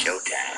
showtime.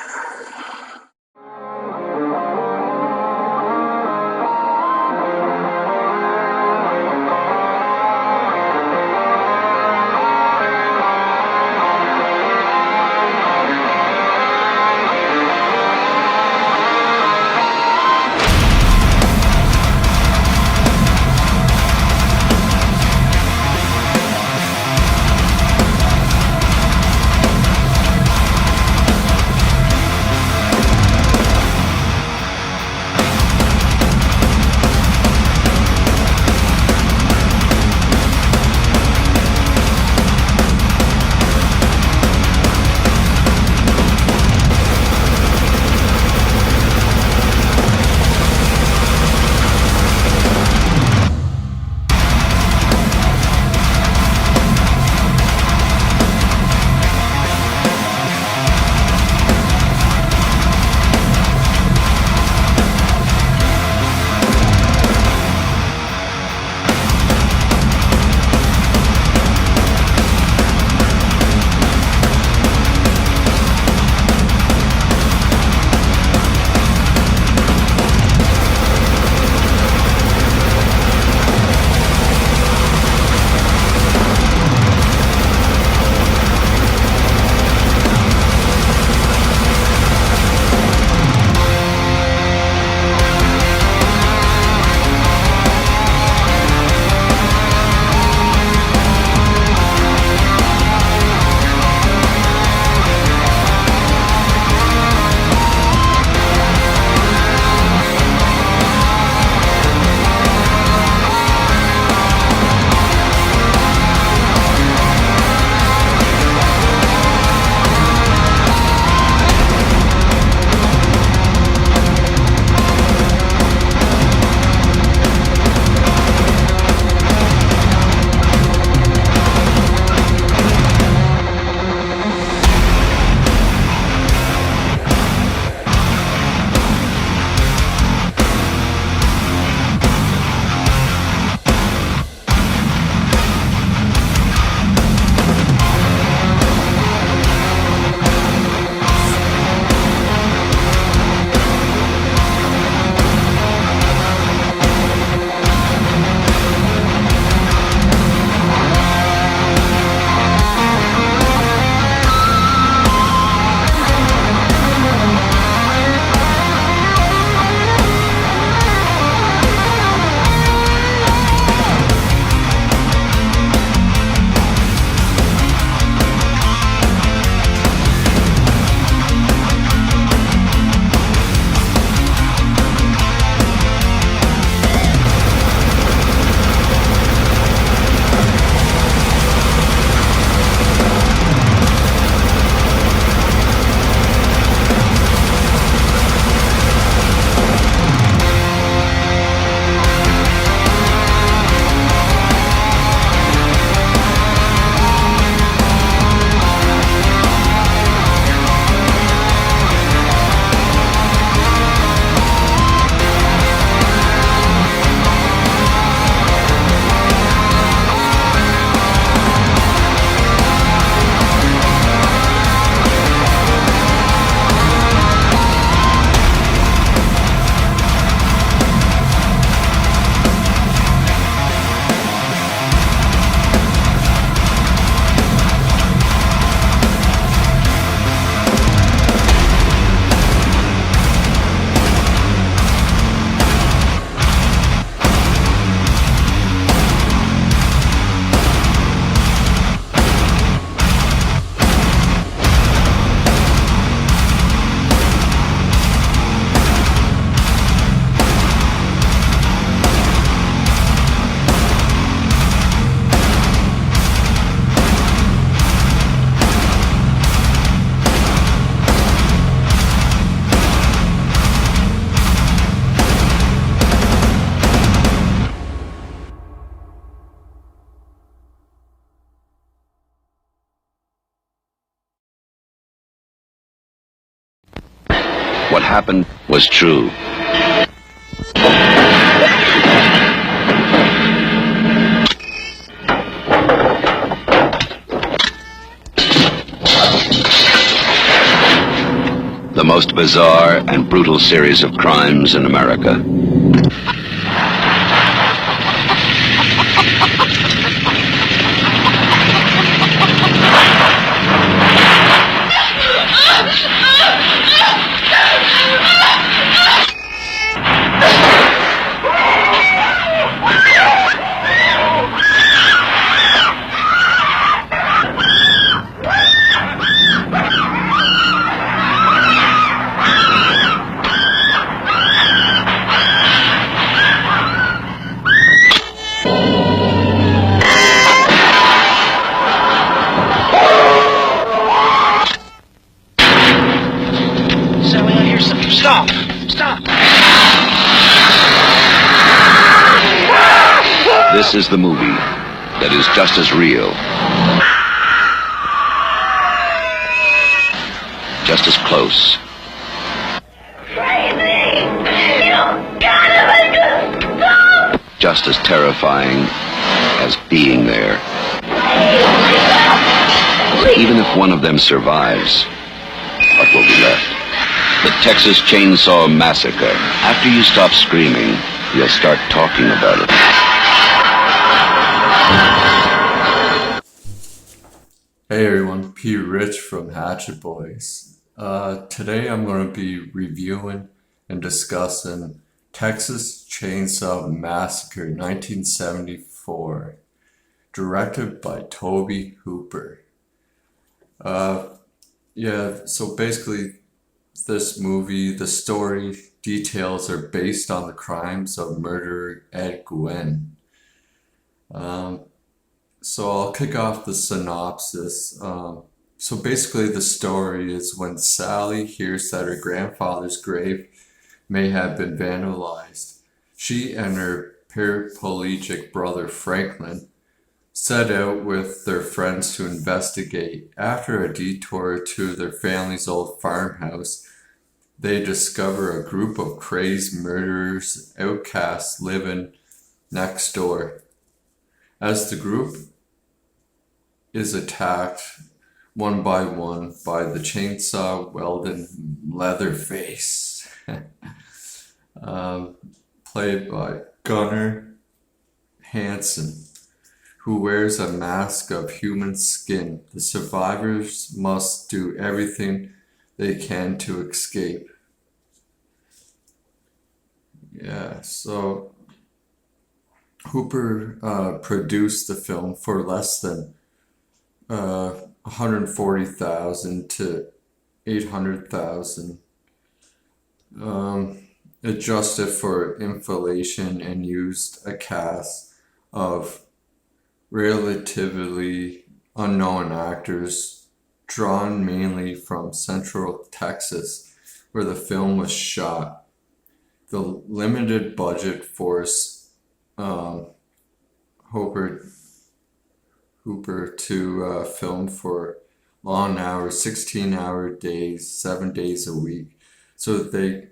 What happened was true. most bizarre and brutal series of crimes in America. Stop! Stop! This is the movie that is just as real, just as close, just as terrifying as being there. Even if one of them survives, what will be left? The Texas Chainsaw Massacre. After you stop screaming, you'll start talking about it. Hey everyone, P. Rich from Hatchet Boys. Today I'm going to be reviewing and discussing Texas Chainsaw Massacre 1974, directed by Tobe Hooper. So basically this movie, the story details are based on the crimes of murderer Ed Gein. So I'll kick off the synopsis. So basically the story is when Sally hears that her grandfather's grave may have been vandalized, she and her paraplegic brother Franklin set out with their friends to investigate. After a detour to their family's old farmhouse, they discover a group of crazed murderers, outcasts living next door. As the group is attacked one by one by the chainsaw-wielding Leatherface, played by Gunnar Hansen, who wears a mask of human skin. The survivors must do everything they can to escape. So Hooper produced the film for less than $140,000 to $800,000, adjusted for inflation, and used a cast of relatively unknown actors drawn mainly from Central Texas, where the film was shot. The limited budget forced Hooper to film for long hours, 16-hour days, 7 days a week, so that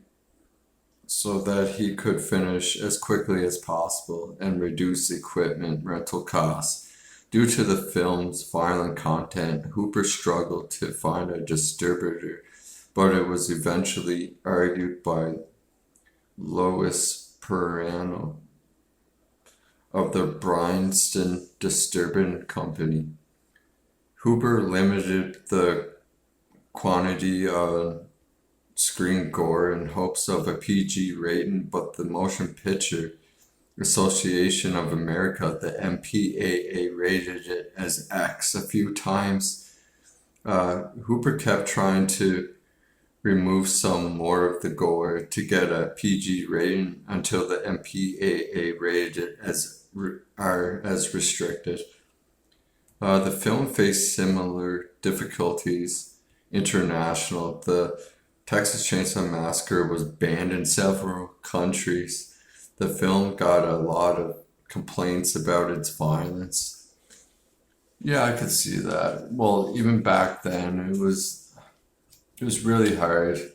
he could finish as quickly as possible and reduce equipment rental costs. Due to the film's violent content, Hooper struggled to find a distributor, but it was eventually argued by Lois Perano of the Bryanston Distributing Company. Hooper limited the quantity of screen gore in hopes of a PG rating, but the Motion Picture Association of America, the MPAA, rated it as X a few times. Hooper kept trying to remove some more of the gore to get a PG rating until the MPAA rated it as restricted. The film faced similar difficulties international. The Texas Chainsaw Massacre was banned in several countries. The film got a lot of complaints about its violence. Yeah, I could see that. Well, even back then, it was really hard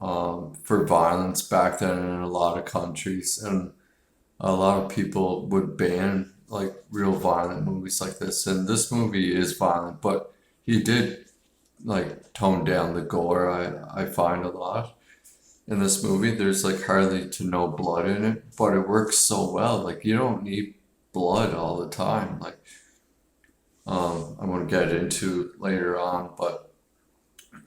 for violence back then in a lot of countries, and a lot of people would ban like real violent movies like this. And this movie is violent, but he did like tone down the gore. I find a lot in this movie. There's like hardly to no blood in it, but it works so well. Like you don't need blood all the time. Like I'm gonna get into later on, but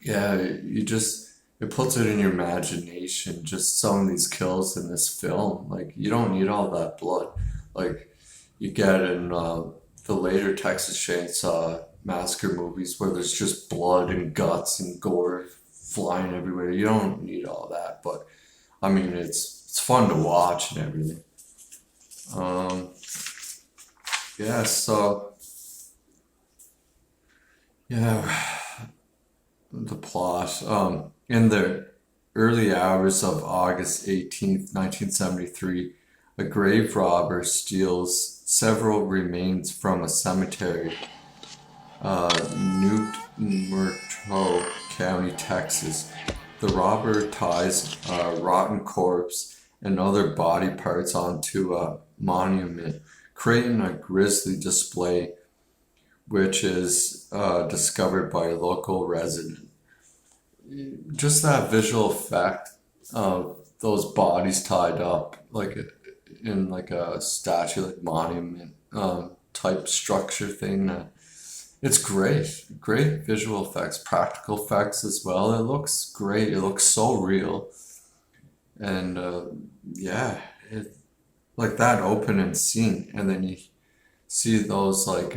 yeah, you just it puts it in your imagination. Just some of these kills in this film, like you don't need all that blood, like you get in the later Texas Chainsaw Massacre movies where there's just blood and guts and gore flying everywhere. You don't need all that, but I mean it's fun to watch and everything. Um, yeah, so yeah, the plot. In the early hours of August 18th, 1973, a grave robber steals several remains from a cemetery, Newt Murto County, Texas. The robber ties a rotten corpse and other body parts onto a monument, creating a grisly display which is discovered by a local resident. Just that visual effect of those bodies tied up like in like a statue, like monument type structure thing. It's great visual effects, practical effects as well. It looks great. It looks so real, and yeah, it like that opening scene, and then you see those like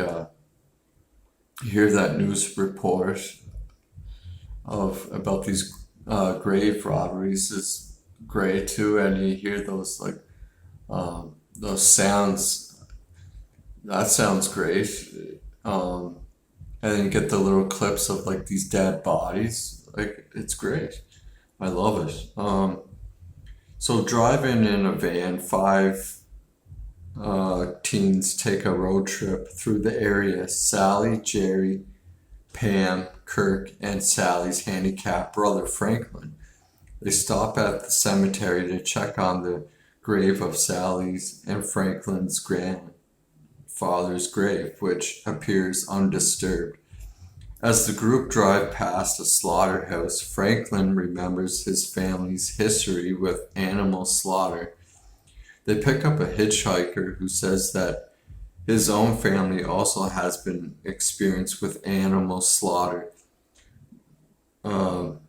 you hear that news report of about these grave robberies is great too, and you hear those like those sounds. That sounds great. Um, and then you get the little clips of like these dead bodies. Like it's great. I love it. So driving in a van, five teens take a road trip through the area. Sally, Jerry, Pam, Kirk, and Sally's handicapped brother Franklin. They stop at the cemetery to check on the grave of Sally's and Franklin's grandfather's grave, which appears undisturbed. As the group drive past a slaughterhouse, Franklin remembers his family's history with animal slaughter. They pick up a hitchhiker who says that his own family also has been experienced with animal slaughter. Um,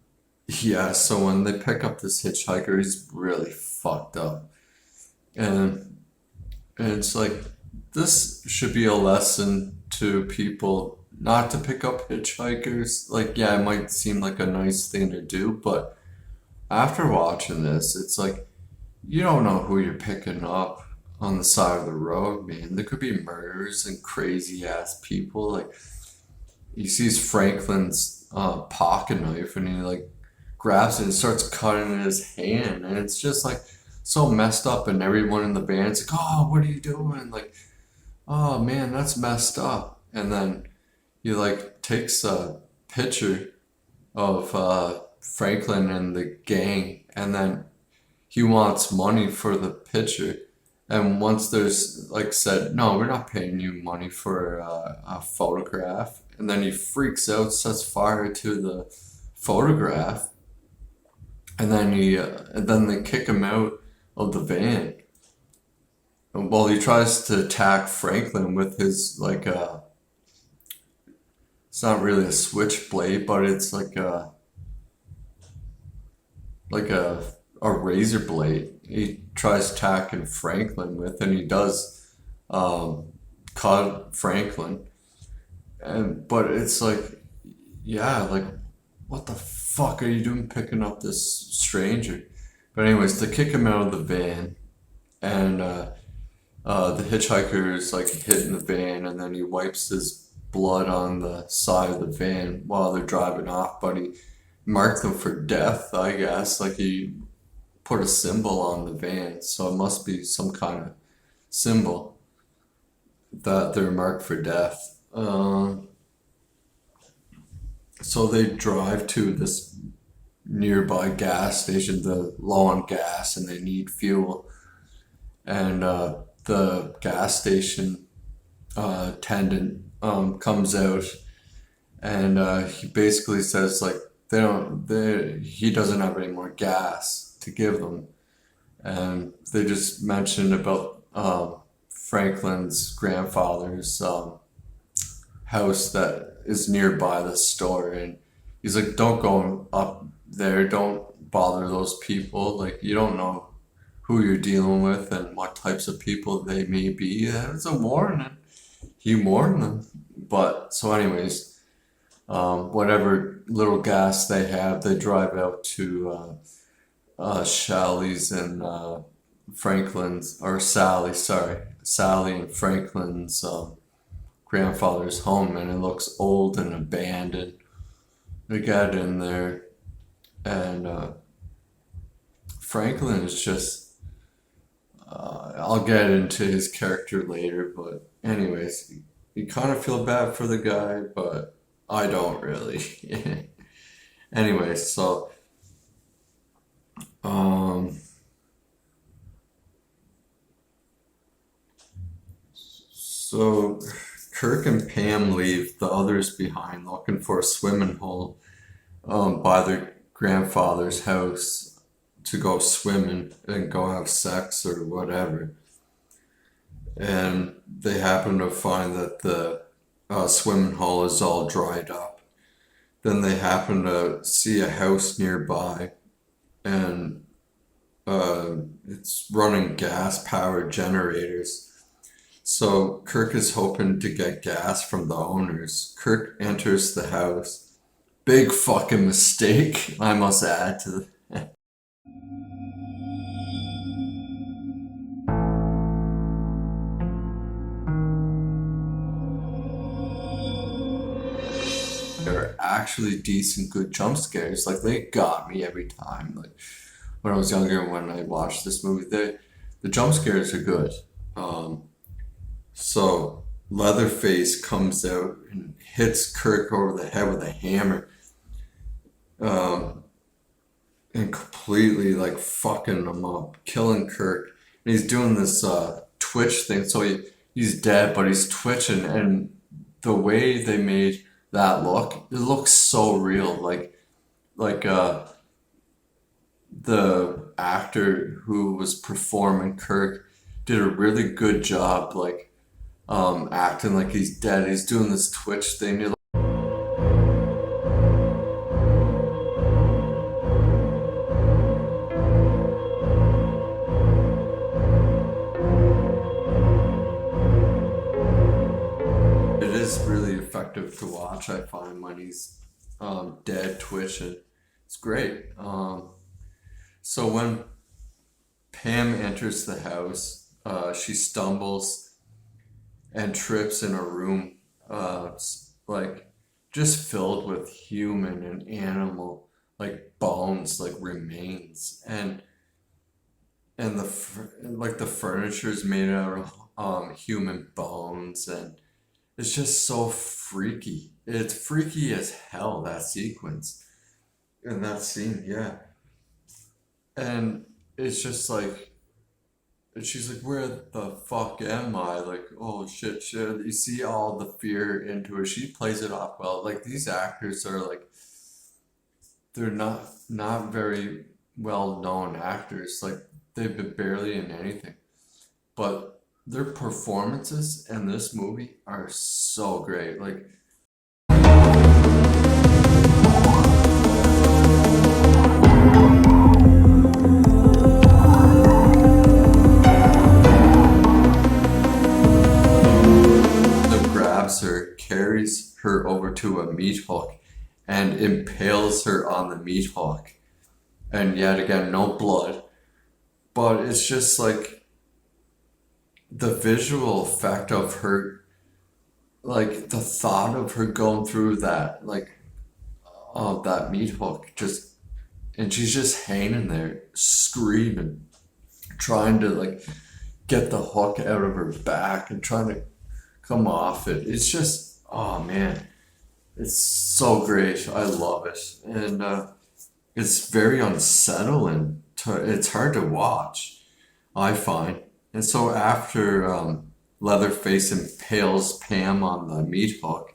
yeah, so when they pick up this hitchhiker, he's really fucked up. And, and it's like, this should be a lesson to people not to pick up hitchhikers. Like, yeah, it might seem like a nice thing to do, but after watching this, it's like, you don't know who you're picking up on the side of the road, man. There could be murders and crazy ass people. Like he sees Franklin's pocket knife and he like grabs it and starts cutting his hand, and it's just like so messed up. And everyone in the band's like, "Oh, what are you doing?" Like, "Oh man, that's messed up." And then he like takes a picture of Franklin and the gang, and then he wants money for the picture. And once there's like said, no, we're not paying you money for a photograph. And then he freaks out, sets fire to the photograph, and then they kick him out of the van. And well, he tries to attack Franklin with his like it's not really a switchblade, but it's like a razor blade. He tries attacking Franklin with, and he does cut Franklin. And but it's like, yeah, like what the fuck are you doing picking up this stranger? But anyways, they kick him out of the van, and the hitchhiker is like hitting the van, and then he wipes his blood on the side of the van while they're driving off. But he marked them for death, I guess. Like he put a symbol on the van, so it must be some kind of symbol that they're marked for death. So they drive to this nearby gas station. They're low on gas and they need fuel. And the gas station attendant comes out and he basically says like he doesn't have any more gas to give them, and they just mentioned about Franklin's grandfather's house that is nearby the store, and he's like, don't go up there, don't bother those people, like you don't know who you're dealing with and what types of people they may be. That was a warning. He warned them. But so anyways, whatever little gas they have, they drive out to Sally's and Franklin's, or Sally and Franklin's grandfather's home, and it looks old and abandoned. They get in there, and Franklin is just. I'll get into his character later, but anyways, you kind of feel bad for the guy, but I don't really. Anyways, um, so Kirk and Pam leave the others behind, looking for a swimming hole by their grandfather's house to go swimming and go have sex or whatever. And they happen to find that the swimming hole is all dried up. Then they happen to see a house nearby, and it's running gas-powered generators. So Kirk is hoping to get gas from the owners. Kirk enters the house. Big fucking mistake, I must add to the They're actually decent, good jump scares. Like they got me every time. Like when I was younger, when I watched this movie, the jump scares are good. So Leatherface comes out and hits Kirk over the head with a hammer, and completely like fucking him up, killing Kirk. And he's doing this twitch thing, so he's dead, but he's twitching, and the way they made that look, it looks so real. Like the actor who was performing Kirk did a really good job, like acting like he's dead. He's doing this twitch thing. It is really effective to watch, I find, when he's dead twitching. It's great. So when Pam enters the house, she stumbles and trips in a room, like just filled with human and animal, like bones, like remains, and the furniture is made out of human bones, and it's just so freaky. It's freaky as hell, that sequence in that scene, yeah. And it's just like, and she's like, where the fuck am I? Like, oh shit, shit. You see all the fear into her. She plays it off well. Like these actors are like, they're not very well known actors. Like they've been barely in anything. But their performances in this movie are so great. Like grabs her, carries her over to a meat hook, and impales her on the meat hook. And yet again, no blood. But it's just like the visual effect of her, like the thought of her going through that, like, of that meat hook, just, and she's just hanging there, screaming, trying to like get the hook out of her back and trying to come off it. It's just, oh man, it's so great. I love it. And it's very unsettling. It's hard to watch, I find. And so after Leatherface impales Pam on the meat hook,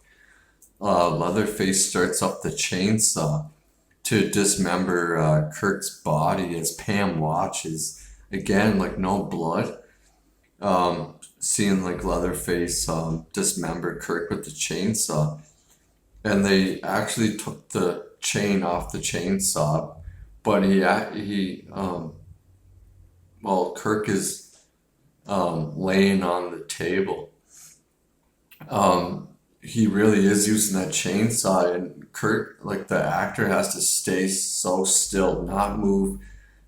Leatherface starts up the chainsaw to dismember Kirk's body as Pam watches. Again, like no blood. Seeing like Leatherface dismember Kirk with the chainsaw. And they actually took the chain off the chainsaw, but Kirk is laying on the table. He really is using that chainsaw, and Kirk, like the actor, has to stay so still, not move,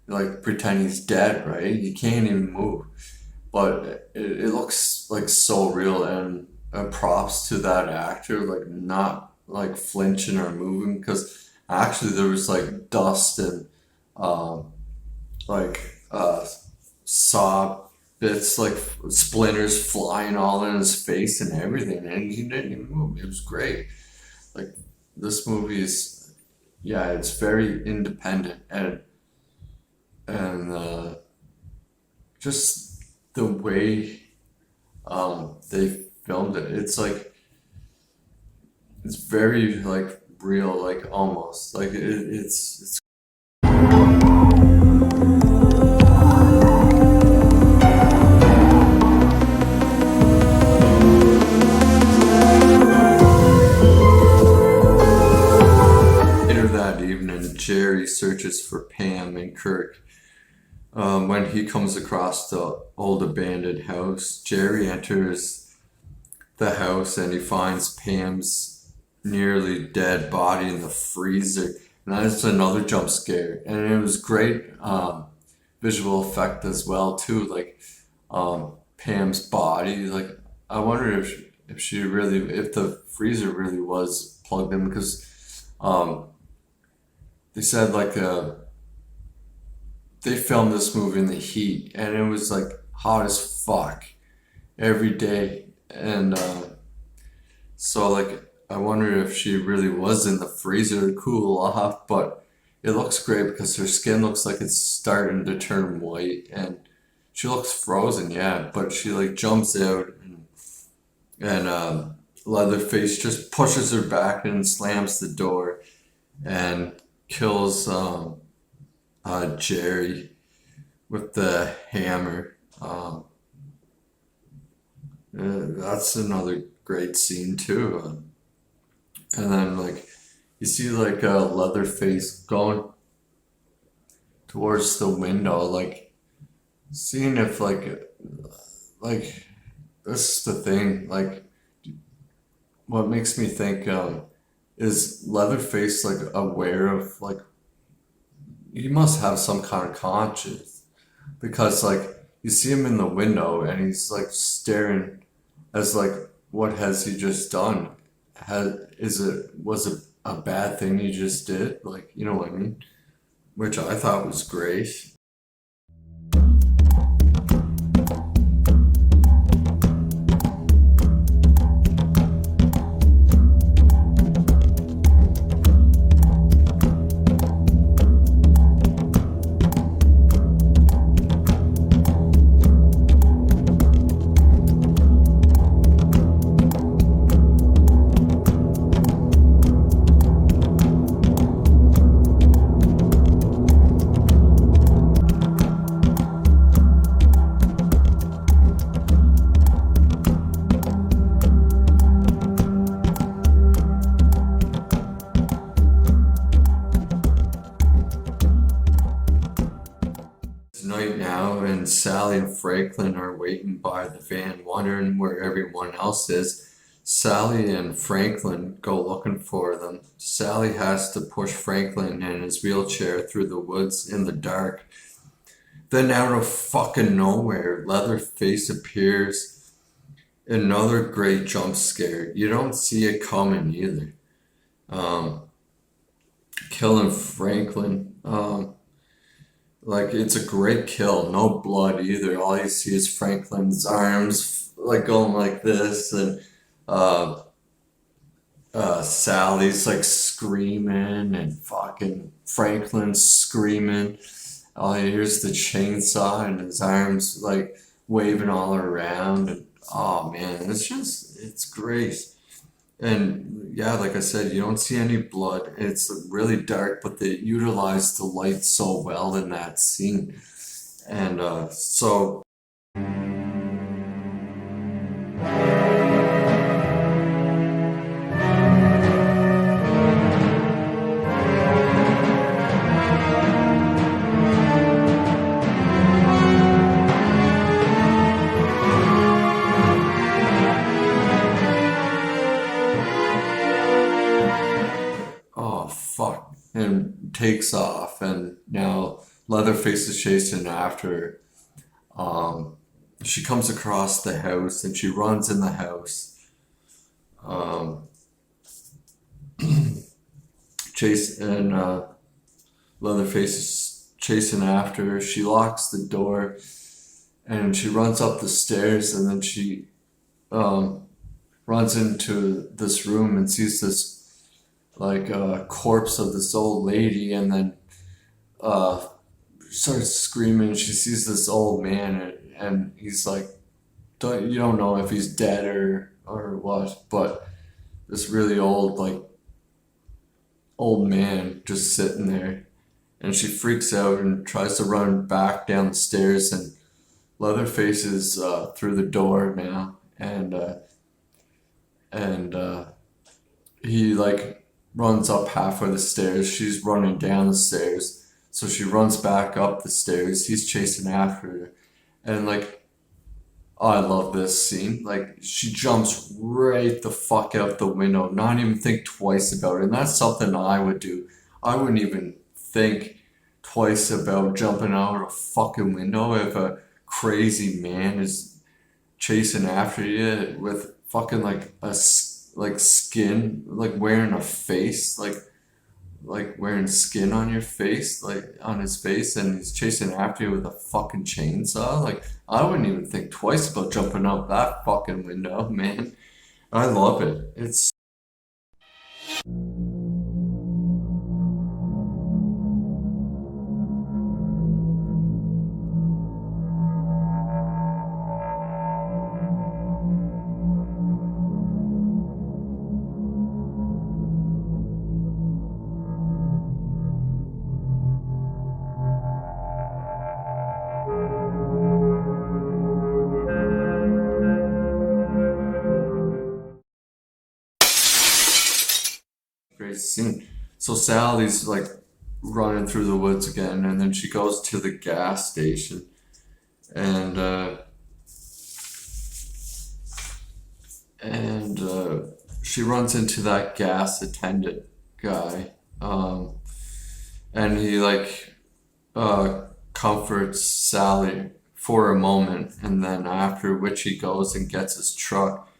like pretend he's dead, right? He can't even move, but it looks like so real, and props to that actor, like not like flinching or moving, because actually there was like dust and like saw bits, like splinters flying all in his face and everything, and he didn't even move. It was great. Like this movie is, yeah, it's very independent, and just the way they filmed it, it's very like real, like almost like it's later that evening. Jerry searches for Pam and Kirk. When he comes across the old abandoned house, Jerry enters the house and he finds Pam's nearly dead body in the freezer. And that's another jump scare. And it was great visual effect as well too. Like Pam's body. Like I wonder if the freezer really was plugged in, because they said like they filmed this movie in the heat, and it was like hot as fuck every day, and so like I wonder if she really was in the freezer to cool off. But it looks great because her skin looks like it's starting to turn white, and she looks frozen, yeah, but she like jumps out, and Leatherface just pushes her back and slams the door and kills Jerry with the hammer. That's another great scene too. And then like you see like Leatherface going towards the window, like seeing if like this is the thing. Like what makes me think is Leatherface like aware of like he must have some kind of conscience, because like you see him in the window and he's like staring as like what has he just done? Was it a bad thing he just did? Like, you know what I mean? Which I thought was great. It's night now, and Sally and Franklin are waiting by the van, wondering where everyone else is. Sally and Franklin go looking for them. Sally has to push Franklin in his wheelchair through the woods in the dark. Then out of fucking nowhere, Leatherface appears. Another great jump scare. You don't see it coming either. Killing Franklin. Like it's a great kill. No blood either. All you see is Franklin's arms like going like this, and uh, Sally's like screaming, and fucking Franklin's screaming. All you hear is the chainsaw and his arms like waving all around. And oh man, it's great. And yeah, like I said, you don't see any blood. It's really dark, but they utilize the light so well in that scene. And so, oh fuck, and takes off, and now Leatherface is chasing after her. She comes across the house and she runs in the house. Um, Chase and Leatherface is chasing after her. She locks the door and she runs up the stairs, and then she um, runs into this room and sees this like corpse of this old lady, and then uh, starts screaming. She sees this old man, and he's like, you don't know if he's dead or what, but this really old old man just sitting there, and she freaks out and tries to run back down the stairs, and Leatherface is through the door now, and he like runs up halfway the stairs. She's running down the stairs, so she runs back up the stairs. He's chasing after her, and like, oh, I love this scene. Like, she jumps right the fuck out the window, not even think twice about it. And that's something I would do. I wouldn't even think twice about jumping out a fucking window if a crazy man is chasing after you with fucking like like skin, like wearing a face, like wearing skin on your face, like on his face, and he's chasing after you with a fucking chainsaw. Like, I wouldn't even think twice about jumping out that fucking window, man. I love it. It's a great scene. So Sally's like running through the woods again, and then she goes to the gas station, and she runs into that gas attendant guy, and he like comforts Sally for a moment, and then after which he goes and gets his truck.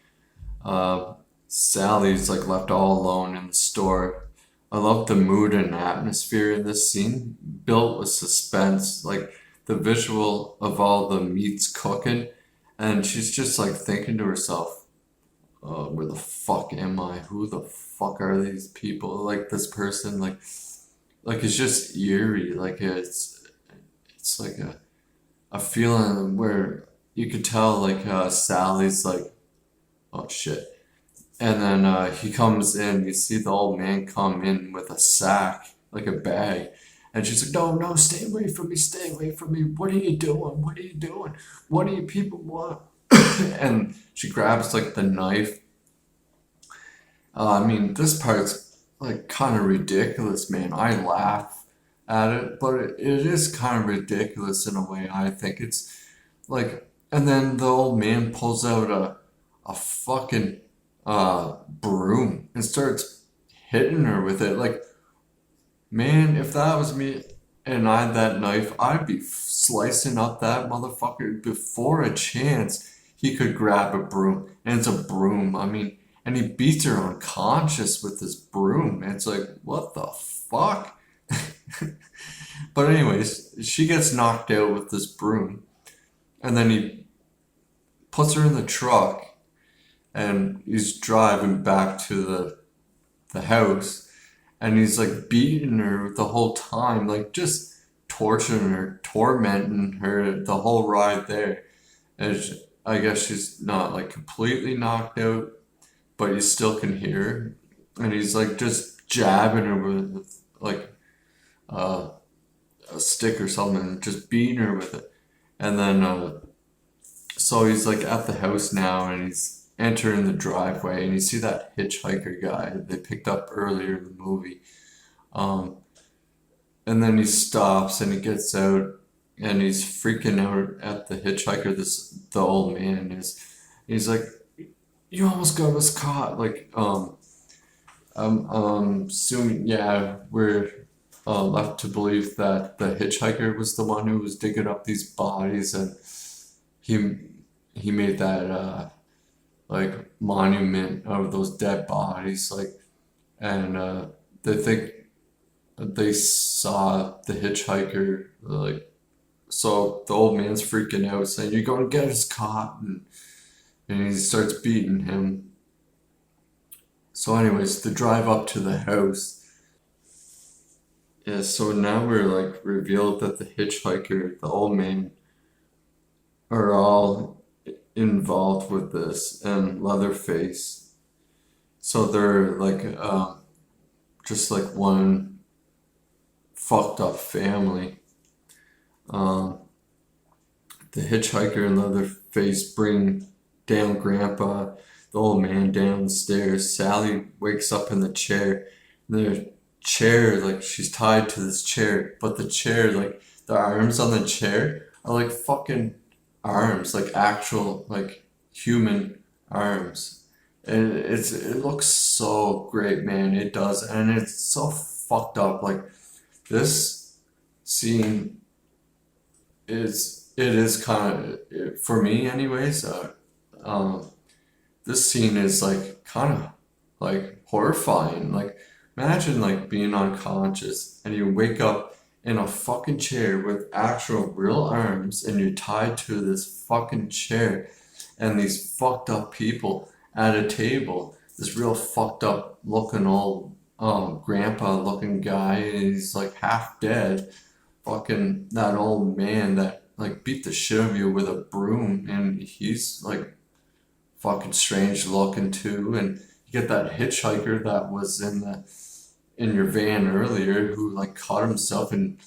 Uh, Sally's like left all alone in the store. I love the mood and atmosphere in this scene, built with suspense, like the visual of all the meats cooking, and she's just like thinking to herself, where the fuck am I? Who the fuck are these people? Like, this person, like it's just eerie. Like, it's like a feeling where you could tell like Sally's like, oh shit. And then he comes in, you see the old man come in with a sack, like a bag. And she's like, no, no, stay away from me, stay away from me. What are you doing? What are you doing? What do you people want? And she grabs like the knife. I mean, this part's like kind of ridiculous, man. I laugh at it, but it is kind of ridiculous in a way, I think. It's like, and then the old man pulls out a fucking broom and starts hitting her with it. Like, man, if that was me and I had that knife, I'd be slicing up that motherfucker before a chance he could grab a broom. And it's a broom. I mean, and he beats her unconscious with this broom. And it's like, what the fuck? But anyways, she gets knocked out with this broom. And then he puts her in the truck, and he's driving back to the house, and he's like beating her the whole time, like just torturing her, tormenting her the whole ride there. And I guess she's not like completely knocked out, but you still can hear her. And he's like just jabbing her with like uh, a stick or something, just beating her with it. And then so he's like at the house now, and he's entering the driveway, and you see that hitchhiker guy they picked up earlier in the movie. Um, and then he stops and he gets out, and he's freaking out at the hitchhiker. The old man is. He's like, "You almost got us caught." Like, I'm assuming, yeah, we're left to believe that the hitchhiker was the one who was digging up these bodies, and he he made that like monument out of those dead bodies, like, and they think they saw the hitchhiker, like, so the old man's freaking out, saying, "You're gonna get us caught," and he starts beating him. So, anyways, the drive up to the house. Yeah, so now we're like revealed that the hitchhiker, the old man, are all involved with this, and Leatherface. So they're like just like one fucked up family. Um, the hitchhiker and Leatherface bring down Grandpa, the old man, downstairs. Sally wakes up in the chair. And chair, like, she's tied to this chair, but the chair, like, the arms on the chair are like fucking arms, like actual, like, human arms. And it looks so great, man. It does, and it's so fucked up. Like, this scene it is kind of, for me anyways, um this scene is like kind of like horrifying. Like, imagine like being unconscious and you wake up in a fucking chair with actual real arms, and you're tied to this fucking chair, and these fucked up people at a table. This real fucked up looking old grandpa looking guy, and he's like half dead. Fucking that old man that like beat the shit out of you with a broom, and he's like fucking strange looking too. And you get that hitchhiker that was in your van earlier, who like caught himself and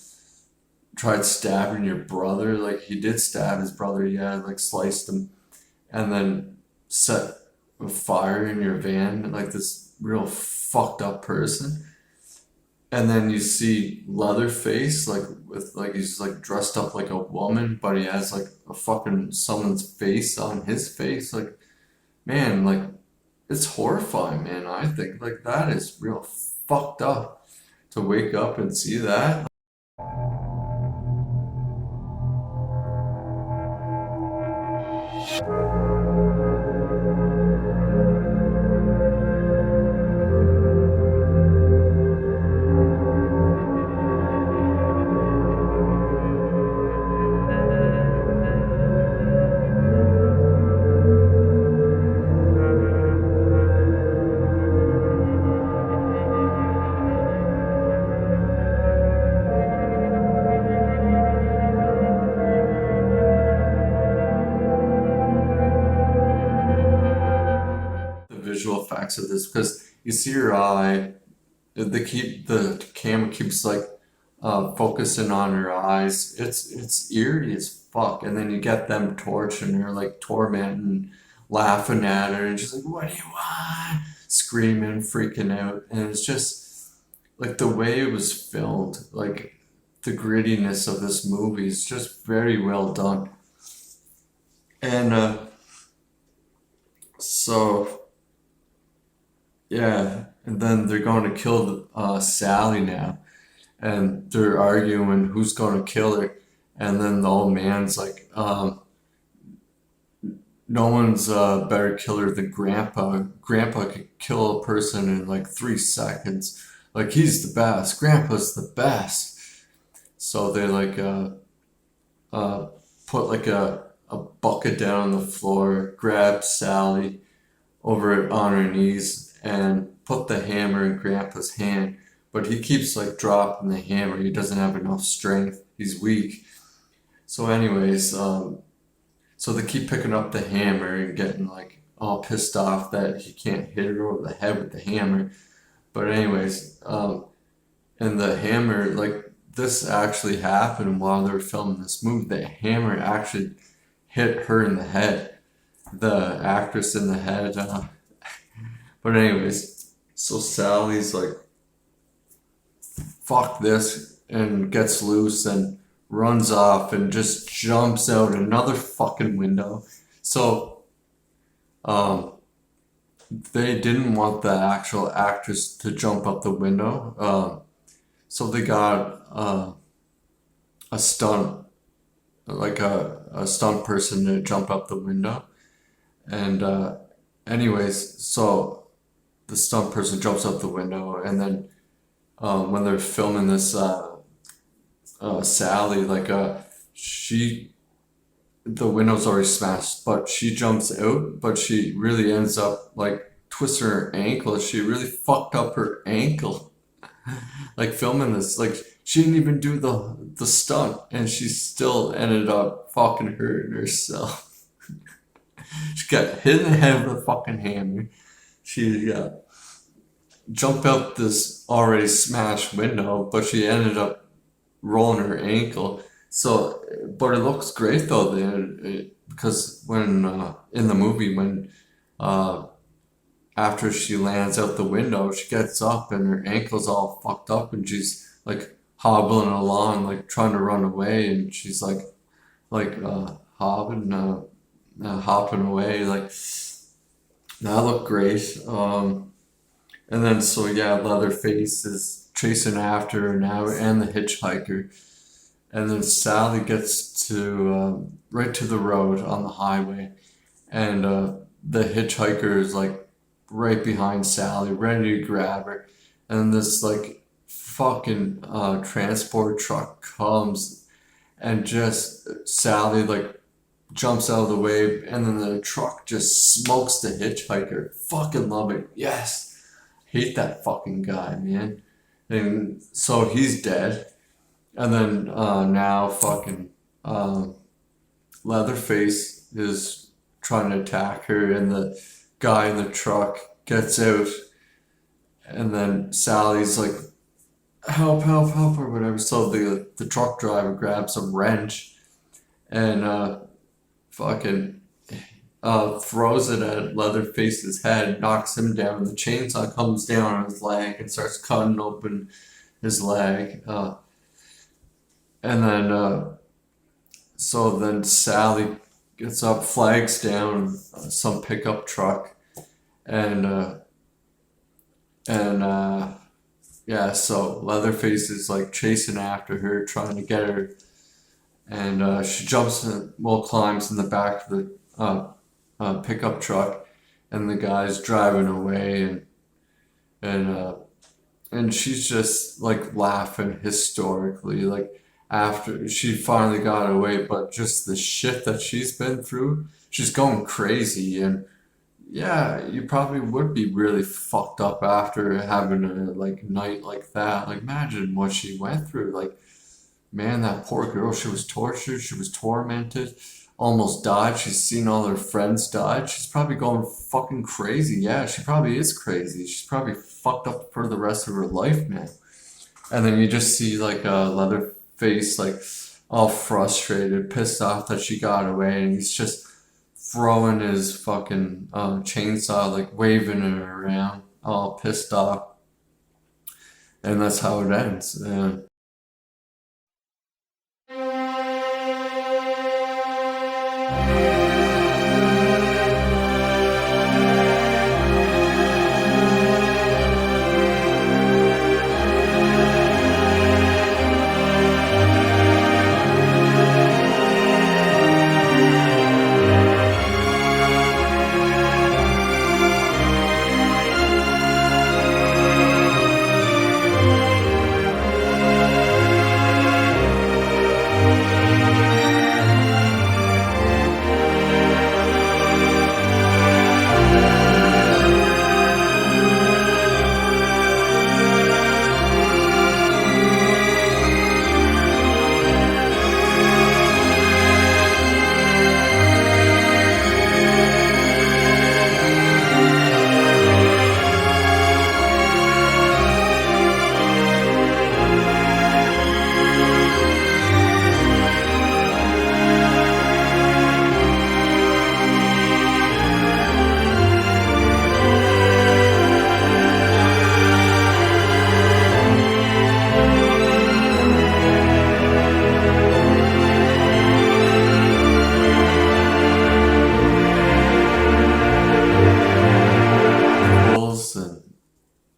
tried stabbing your brother. Like, he did stab his brother, yeah, like sliced him, and then set a fire in your van, like this real fucked up person. And then you see Leatherface, like, with like, he's like dressed up like a woman, but he has like a fucking someone's face on his face. Like, man, like, it's horrifying, man. I think like that is real fucked up to wake up and see that. The visual effects of this, because you see her eye, the camera keeps like focusing on her eyes. It's eerie as fuck, and then you get them torturing her, like tormenting, laughing at her, and she's like, "What do you want?" Screaming, freaking out, and it's just like the way it was filmed, like the grittiness of this movie is just very well done. And so yeah, and then they're going to kill Sally now, and they're arguing who's going to kill her. And then the old man's like, no one's better killer than Grandpa. Grandpa could kill a person in like 3 seconds. Like, he's the best. Grandpa's the best. So they like uh, put like a bucket down on the floor, grab Sally over on her knees, and put the hammer in Grandpa's hand. But he keeps like dropping the hammer. He doesn't have enough strength. He's weak. So, anyways, so they keep picking up the hammer and getting like all pissed off that he can't hit her over the head with the hammer. But anyways, and the hammer, like, this actually happened while they were filming this movie. The hammer actually hit her in the head, the actress in the head. But anyways, so Sally's like, fuck this, and gets loose and runs off and just jumps out another fucking window. So, they didn't want the actual actress to jump up the window. So they got a stunt, like a stunt person to jump up the window. And anyways, so the stunt person jumps up the window, and then when they're filming this, Sally, like, the window's already smashed, but she jumps out, but she really ends up like twisting her ankle. She really fucked up her ankle. Like, filming this, like, she didn't even do the stunt, and she still ended up fucking hurting herself. She got hit in the head with a fucking hammer. She jumped out this already smashed window, but she ended up rolling her ankle. So, but it looks great though, because when in the movie, when after she lands out the window, she gets up and her ankle's all fucked up, and she's like hobbling along, like trying to run away, and she's like hopping away. Like, that looked great. And then, so yeah, Leatherface is chasing after her now, and the hitchhiker. And then Sally gets to right to the road on the highway, and the hitchhiker is like right behind Sally, ready to grab her. And this like fucking transport truck comes, and just Sally like jumps out of the way, and then the truck just smokes the hitchhiker. Fucking love it. Yes. Hate that fucking guy, man. And so he's dead. And then now fucking Leatherface is trying to attack her, and the guy in the truck gets out, and then Sally's like, help, help, help, or whatever. So the truck driver grabs a wrench and fucking throws it at Leatherface's head, knocks him down. The chainsaw comes down on his leg and starts cutting open his leg. And then, so then Sally gets up, flags down some pickup truck, and yeah, so Leatherface is like chasing after her, trying to get her, and she climbs in the back of the pickup truck, and the guy's driving away, and she's just like laughing hysterically, like, after she finally got away, but just the shit that she's been through, she's going crazy. And yeah, you probably would be really fucked up after having a like night like that. Like, imagine what she went through. Like, man, that poor girl, she was tortured, she was tormented, almost died. She's seen all her friends die. She's probably going fucking crazy. Yeah, she probably is crazy. She's probably fucked up for the rest of her life, man. And then you just see like Leatherface, like, all frustrated, pissed off that she got away, and he's just throwing his fucking chainsaw, like waving it around, all pissed off. And that's how it ends.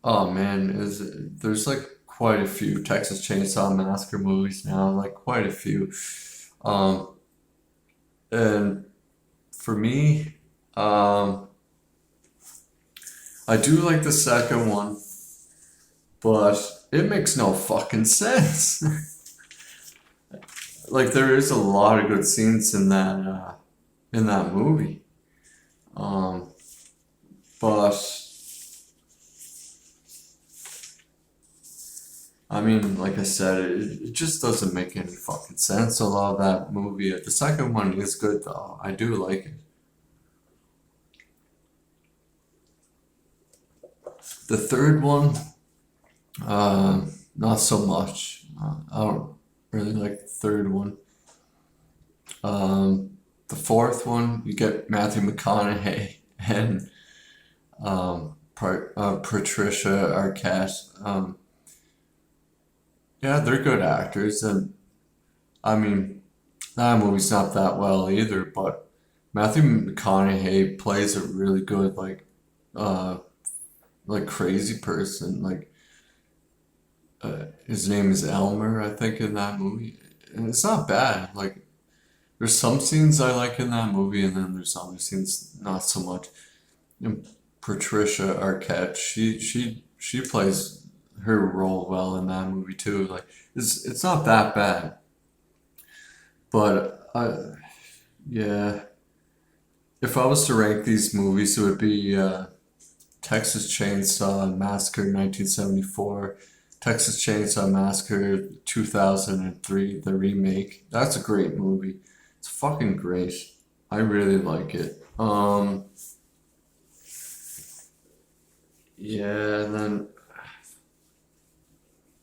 Oh man, there's like quite a few Texas Chainsaw Massacre movies now, like quite a few. Um, and for me, um, I do like the second one, but it makes no fucking sense. Like there is a lot of good scenes in that movie. Um, but I mean, like I said, it just doesn't make any fucking sense. A lot of that movie. The second one is good though. I do like it. The third one, not so much. I don't really like the third one. The fourth one, you get Matthew McConaughey and Patricia Arquette. Yeah, they're good actors, and I mean, that movie's not that well either. But Matthew McConaughey plays a really good uh, like crazy person. Like his name is Elmer, I think, in that movie, and it's not bad. Like there's some scenes I like in that movie, and then there's other scenes not so much. And Patricia Arquette, she plays her role well in that movie too. Like it's not that bad, but yeah, if I was to rank these movies, it would be Texas Chainsaw Massacre 1974, Texas Chainsaw Massacre 2003, the remake. That's a great movie. It's fucking great. I really like it. Yeah, and then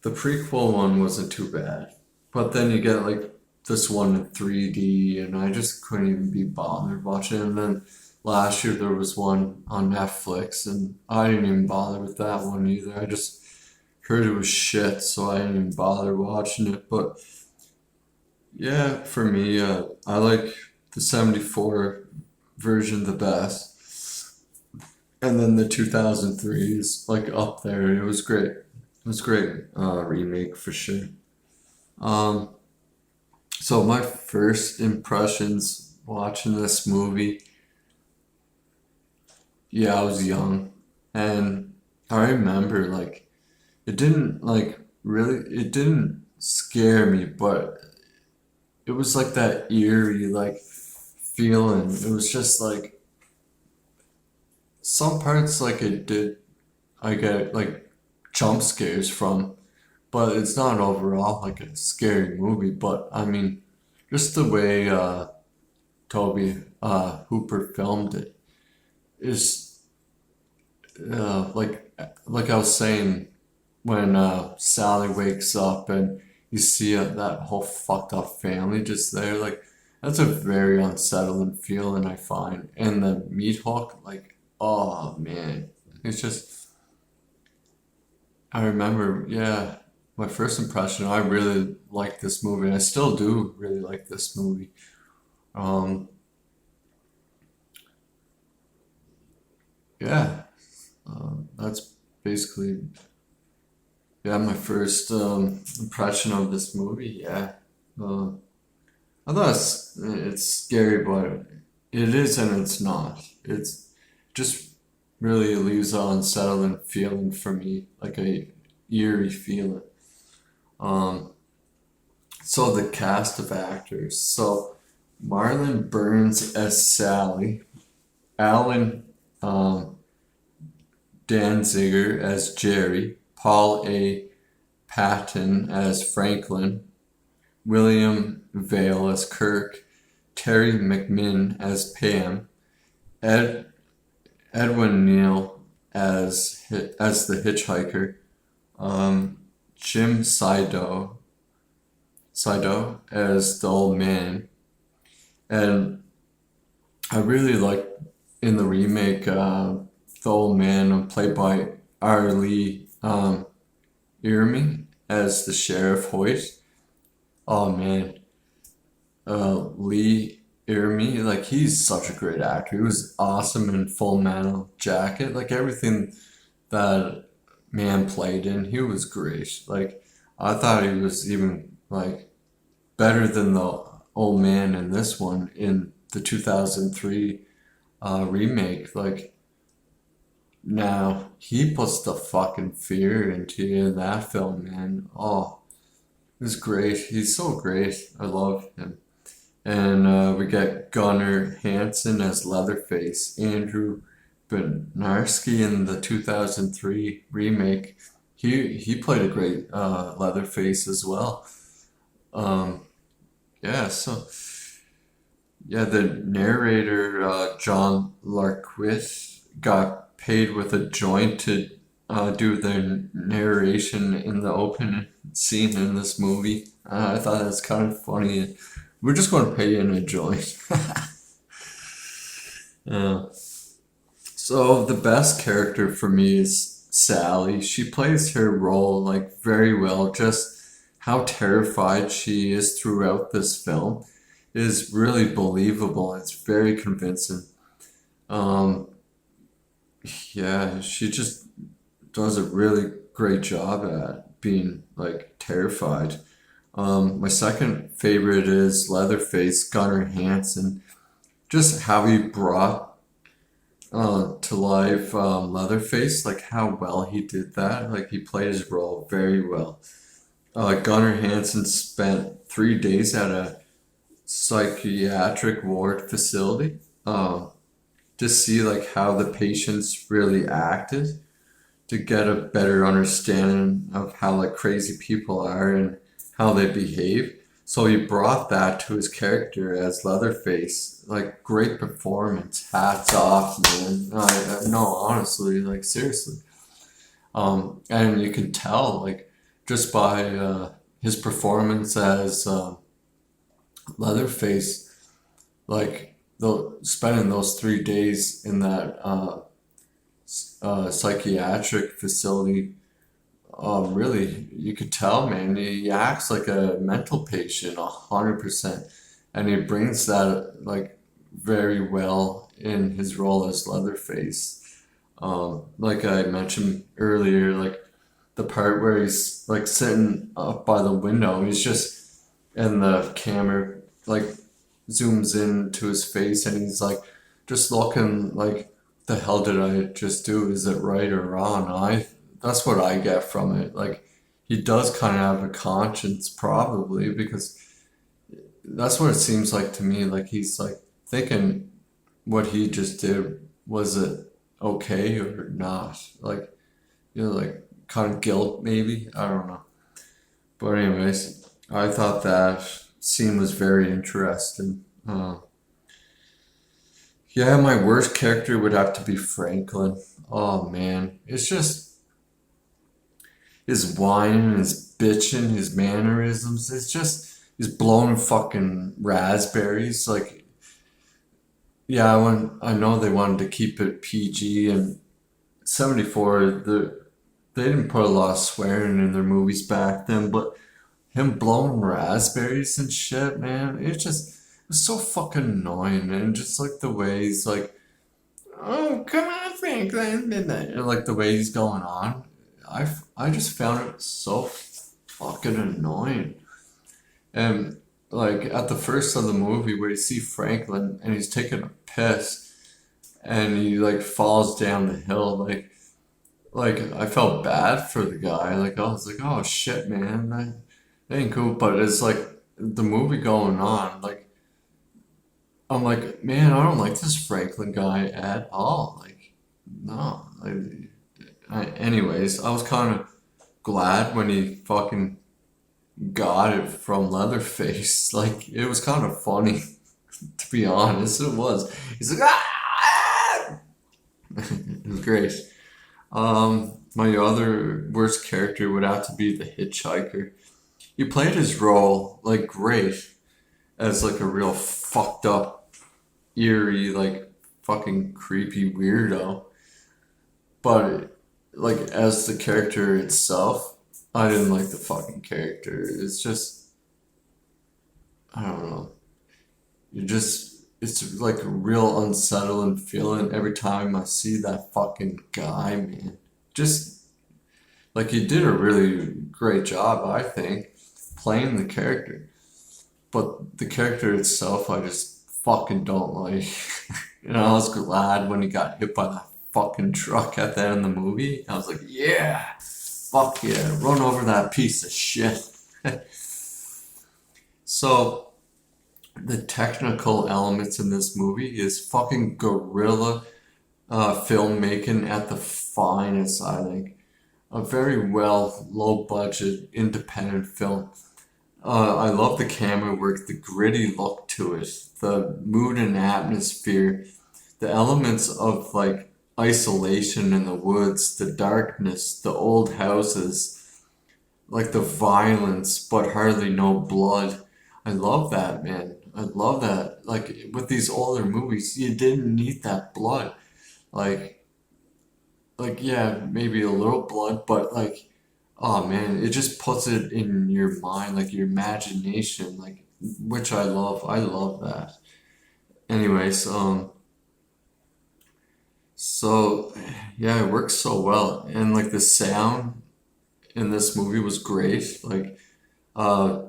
the prequel one wasn't too bad. But then you get like this one in 3D, and I just couldn't even be bothered watching it. And then last year there was one on Netflix, and I didn't even bother with that one either. I just heard it was shit, so I didn't even bother watching it. But yeah, for me, I like the 74 version the best. And then the 2003 is like up there. It was great. It was great remake for sure. Um, so my first impressions watching this movie, yeah, I was young, and I remember like it didn't scare me, but it was like that eerie like feeling. It was just like some parts like it did I get like jump scares from, but it's not overall like a scary movie. But I mean, just the way Toby Hooper filmed it is like I was saying when Sally wakes up and you see that whole fucked up family just there, like that's a very unsettling feeling I find. And the meat hook, like, oh man, it's just I remember, yeah, my first impression. I really liked this movie. I still do really like this movie. Um, yeah, that's basically yeah my first impression of this movie. Yeah, uh, I thought it's scary, but it is and it's not. It's just really leaves an unsettling feeling for me, like a eerie feeling. Um, so the cast of actors. So Marlon Burns as Sally, Alan um, Danziger as Jerry, Paul A. Patton as Franklin, William Vale as Kirk, Terry McMinn as Pam, Ed Edwin Neal as the hitchhiker, um, Jim Sido as the old man, and I really like in the remake the old man played by R. Lee Ermey as the sheriff Hoyt. Oh man, Lee Ermey, like he's such a great actor. He was awesome in Full Metal Jacket. Like everything that man played in, he was great. Like, I thought he was even like better than the old man in this one in the 2003 remake. Like, now he puts the fucking fear into you in that film, man. Oh, it was great. He's so great. I love him. And we get Gunnar Hansen as Leatherface. Andrew Benarski in the 2003 remake. He played a great Leatherface as well. Um, yeah, so yeah, the narrator John Larquist got paid with a joint to do the narration in the opening scene in this movie. I thought that's kind of funny. We're just going to pay you in a joint. Yeah. So the best character for me is Sally. She plays her role like very well. Just how terrified she is throughout this film is really believable. It's very convincing. Um, yeah, she just does a really great job at being like terrified. My second favorite is Leatherface, Gunnar Hansen. Just how he brought to life Leatherface, like how well he did that. Like he played his role very well. Gunnar Hansen spent 3 days at a psychiatric ward facility to see like how the patients really acted, to get a better understanding of how like crazy people are and how they behave. So he brought that to his character as Leatherface. Like great performance. Hats off, man. No, honestly, like seriously. And you can tell like just by his performance as Leatherface, like spending those 3 days in that psychiatric facility, really, you could tell, man, he acts like a mental patient, 100%, and he brings that like very well in his role as Leatherface. Like I mentioned earlier, like the part where he's like sitting up by the window, he's just, and the camera like zooms into his face, and he's like just looking like, the hell did I just do? Is it right or wrong? That's what I get from it. Like he does kind of have a conscience, probably, because that's what it seems like to me. Like he's like thinking what he just did, was it okay or not? Like, like kind of guilt maybe. I don't know. But anyways, I thought that scene was very interesting. Yeah, my worst character would have to be Franklin. Oh man, it's just his whining, his bitching, his mannerisms. It's just he's blowing fucking raspberries. Like, yeah, I know they wanted to keep it PG, and 74. They didn't put a lot of swearing in their movies back then, but him blowing raspberries and shit, man, it was so fucking annoying, and just like the way he's like, "Oh, come on, Franklin," and like the way he's going on, I just found it so fucking annoying. And like at the first of the movie where you see Franklin and he's taking a piss and he like falls down the hill, like I felt bad for the guy. Like I was like, oh shit, man, that ain't cool. But it's like the movie going on, like I'm like, man, I don't like this Franklin guy at all. Like, no. Anyways, I was kind of glad when he fucking got it from Leatherface. Like, it was kind of funny, to be honest. It was. He's like, ah! It was great. My other worst character would have to be the hitchhiker. He played his role like great as like a real fucked up, eerie, like fucking creepy weirdo. But like as the character itself, I didn't like the fucking character. It's just, I don't know. It's like a real unsettling feeling every time I see that fucking guy, man. Just Like he did a really great job, I think, playing the character. But the character itself, I just fucking don't like. And I was glad when he got hit by that fucking truck at the end of the movie. I was like, yeah, fuck yeah, run over that piece of shit. So the technical elements in this movie is fucking guerrilla filmmaking at the finest, I think. A very well, low budget, independent film. I love the camera work, the gritty look to it, the mood and atmosphere, the elements of like isolation in the woods, the darkness, the old houses, like the violence, but hardly no blood. I love that, man. I love that. Like with these older movies, you didn't need that blood. Like, yeah, maybe a little blood, but like, oh man, it just puts it in your mind, like your imagination, like which I love. I love that. Anyways, so yeah, it works so well, and like the sound in this movie was great. Like, uh,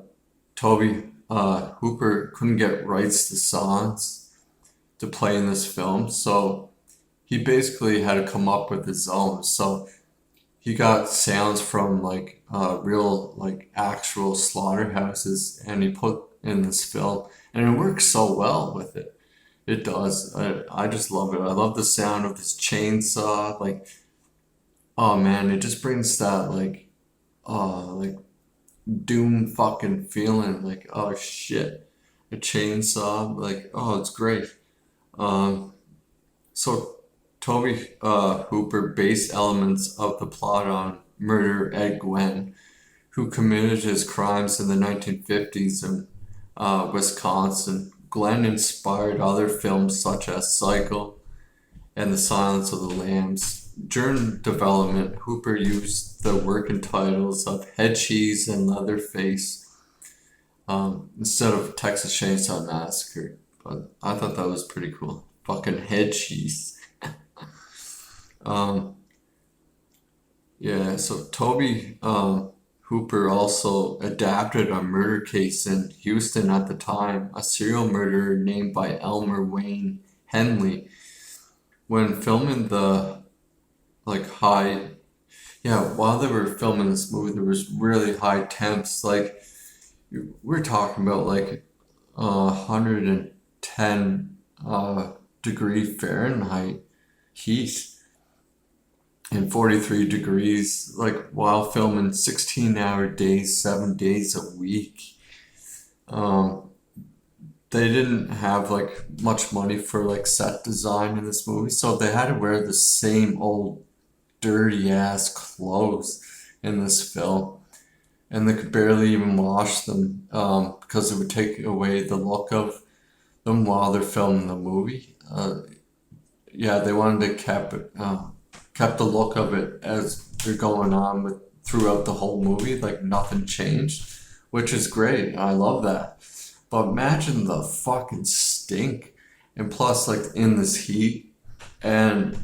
Toby Hooper couldn't get rights to songs to play in this film, so he basically had to come up with his own. So he got sounds from like real like actual slaughterhouses and he put in this film and it works so well with it. It does. I just love it. I love the sound of this chainsaw. Like, oh man, it just brings that like doom fucking feeling. Like, oh shit, a chainsaw. Like, oh, it's great. Um, so Toby Hooper based elements of the plot on murder Ed Gwen, who committed his crimes in the 1950s in Wisconsin. Glenn inspired other films such as Cycle and The Silence of the Lambs. During development, Hooper used the working titles of Head Cheese and Leatherface instead of Texas Chainsaw Massacre. But I thought that was pretty cool. Fucking Head Cheese. Um, yeah, so Toby Hooper also adapted a murder case in Houston at the time, a serial murderer named by Elmer Wayne Henley. When filming the like high, yeah, while they were filming this movie, there was really high temps. Like we're talking about like 110 degree Fahrenheit heat and 43 degrees, like while filming 16-hour days, 7 days a week. Um, they didn't have like much money for like set design in this movie, so they had to wear the same old dirty ass clothes in this film, and they could barely even wash them because it would take away the look of them while they're filming the movie. Yeah, they wanted to kept the look of it as they're going on with throughout the whole movie, like nothing changed, which is great. I love that. But imagine the fucking stink, and plus like in this heat, and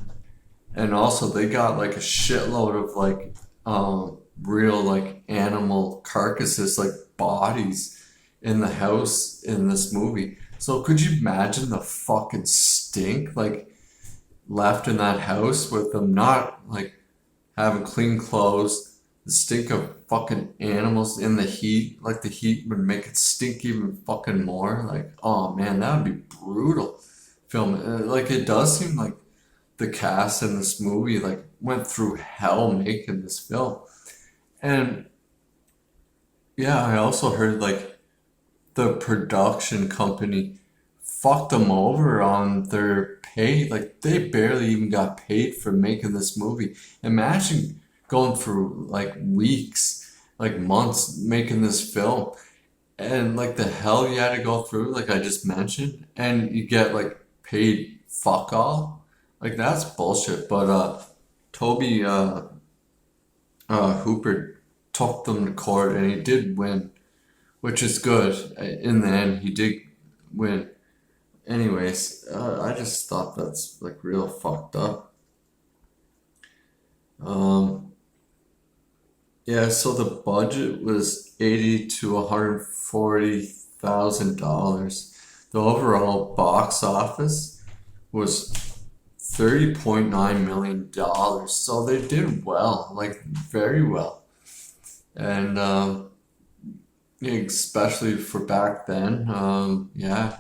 also they got like a shitload of like real like animal carcasses, like bodies in the house in this movie. So could you imagine the fucking stink like left in that house with them not like having clean clothes, the stink of fucking animals in the heat, like the heat would make it stink even fucking more. Like, oh man, that would be brutal. Film like it does seem like the cast in this movie like went through hell making this film. And yeah, I also heard like the production company fucked them over on their pay. Like they barely even got paid for making this movie. Imagine going through like weeks, like months making this film, and like the hell you had to go through, like I just mentioned, and you get like paid fuck all. Like that's bullshit. But Toby Hooper took them to court and he did win, which is good. In the end, he did win. Anyways, I just thought that's like real fucked up. Um, Yeah, so the budget was 80 to $140,000. The overall box office was $30.9 million. So they did well, like very well. And yeah, especially for back then, yeah.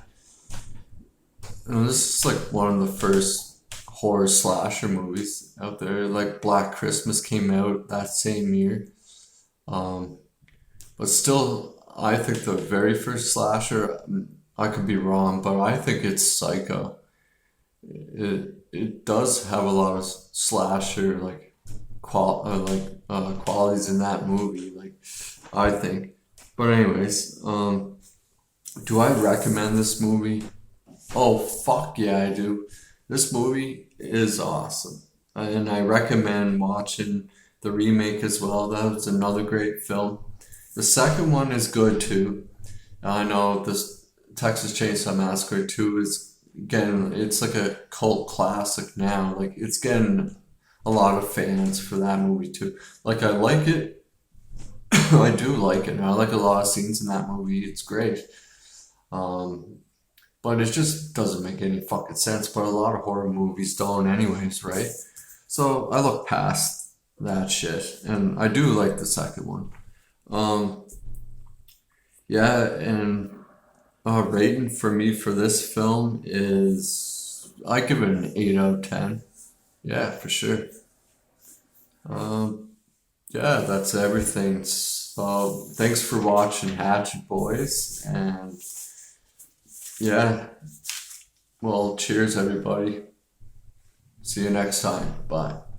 And this is like one of the first horror slasher movies out there. Like Black Christmas came out that same year. Um, but still, I think the very first slasher, I could be wrong, but I think it's Psycho. It does have a lot of slasher qualities in that movie, like I think. But anyways, do I recommend this movie? Oh fuck yeah, I do. This movie is awesome, and I recommend watching the remake as well. That was another great film. The second one is good too. I know this Texas Chainsaw Massacre 2 is getting, it's like a cult classic now. Like it's getting a lot of fans for that movie too. Like I like it. I do like it. And I like a lot of scenes in that movie. It's great. Um, but it just doesn't make any fucking sense. But a lot of horror movies don't anyways, right? So I look past that shit. And I do like the second one. Um, yeah, and rating for me for this film is I give it an 8 out of 10. Yeah, for sure. Um, yeah, that's everything. So thanks for watching Hatchet Boys, and yeah, well, cheers everybody. See you next time. Bye.